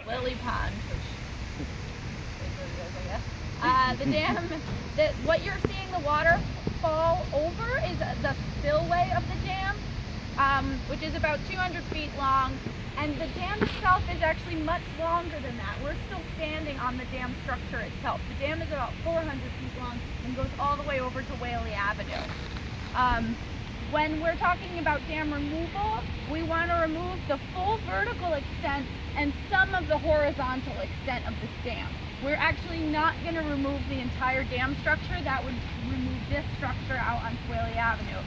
Lily Pond, which is what it is, I guess. The dam, what you're seeing the water fall over is the spillway of the dam, which is about 200 feet long. And the dam itself is actually much longer than that. We're still standing on the dam structure itself. The dam is about 400 feet long and goes all the way over to Whaley Avenue. When we're talking about dam removal, we want to remove the full vertical extent and some of the horizontal extent of this dam. We're actually not going to remove the entire dam structure. That would remove this structure out onto Whaley Avenue.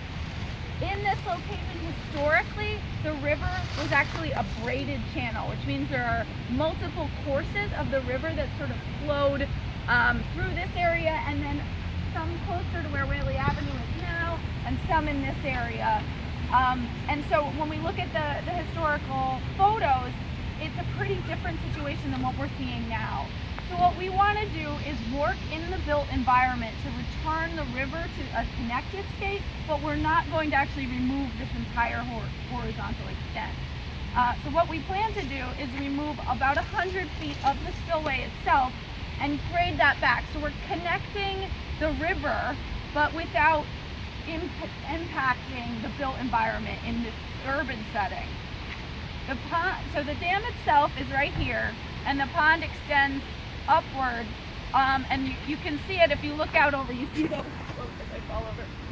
In this location, historically, the river was actually a braided channel, which means there are multiple courses of the river that sort of flowed through this area, and then some closer to where Whaley Avenue is now, and some in this area. And so when we look at the historical photos, it's a pretty different situation than what we're seeing now. So what we want to do is work in the built environment to return the river to a connected state, but we're not going to actually remove this entire horizontal extent. So what we plan to do is remove about 100 feet of the spillway itself and grade that back. So we're connecting the river, but without impacting the built environment in this urban setting. The pond, so the dam itself is right here, and the pond extends upwards, and you can see it if you look out over. You see those,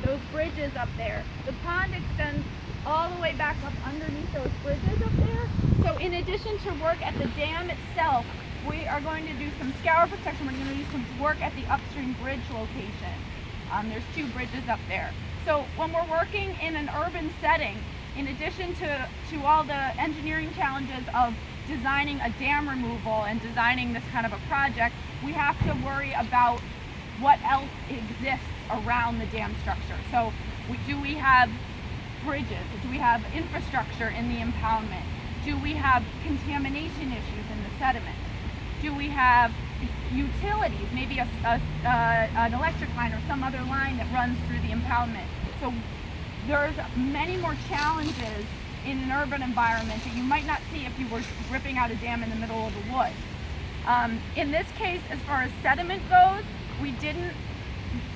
those bridges up there. The pond extends all the way back up underneath those bridges up there. So in addition to work at the dam itself, we are going to do some scour protection. We're going to do some work at the upstream bridge location. There's 2 bridges up there. So when we're working in an urban setting, in addition to all the engineering challenges of designing a dam removal and designing this kind of a project, we have to worry about what else exists around the dam structure. So do we have bridges? Do we have infrastructure in the impoundment? Do we have contamination issues in the sediment? Do we have utilities, maybe an electric line or some other line that runs through the impoundment? So there's many more challenges in an urban environment that you might not see if you were ripping out a dam in the middle of the woods. In this case, as far as sediment goes, we didn't,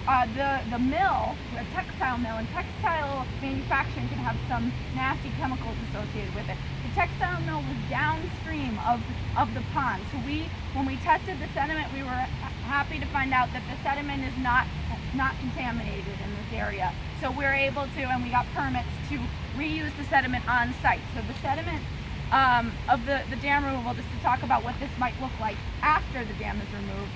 the mill, a textile mill, and textile manufacturing can have some nasty chemicals associated with it. The textile mill was downstream of the pond. So when we tested the sediment, we were happy to find out that the sediment is not contaminated in this area. So we're able to, and we got permits to reuse the sediment on site. So the sediment of the dam removal, just to talk about what this might look like after the dam is removed,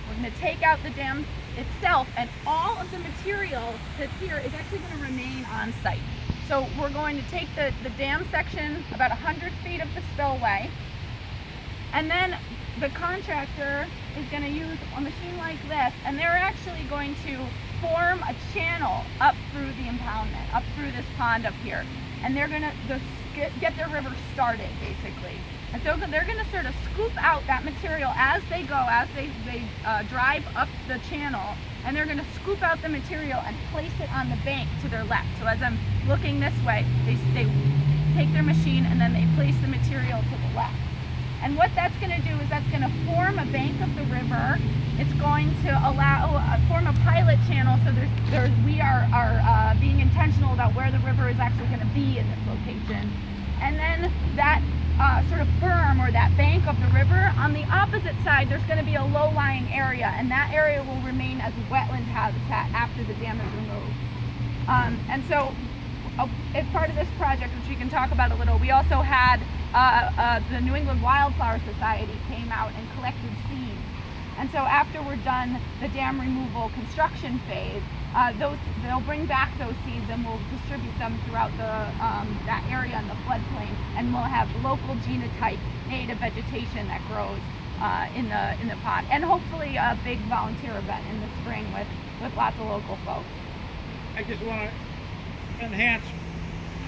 we're going to take out the dam itself, and all of the material that's here is actually going to remain on site. So we're going to take the dam section, about 100 feet of the spillway, and then the contractor is going to use a machine like this, and they're actually going to form a channel up through the impoundment, up through this pond up here. And they're going to get their river started, basically. And so they're going to sort of scoop out that material as they go, as they drive up the channel, and they're going to scoop out the material and place it on the bank to their left. So as I'm looking this way, they take their machine and then they place the material to the left. And what that's going to do is that's going to form a bank of the river. It's going to form a pilot channel, so we are being intentional about where the river is actually going to be in this location. And then that sort of berm, or that bank of the river, on the opposite side there's going to be a low-lying area, and that area will remain as wetland habitat after the dam is removed. And so as part of this project, which we can talk about a little, we also had the New England Wildflower Society came out and collected seeds. And so after we're done the dam removal construction phase, they'll bring back those seeds and we'll distribute them throughout that area in the floodplain, and we'll have local genotype native vegetation that grows in the pond, and hopefully a big volunteer event in the spring with lots of local folks. I just want to enhance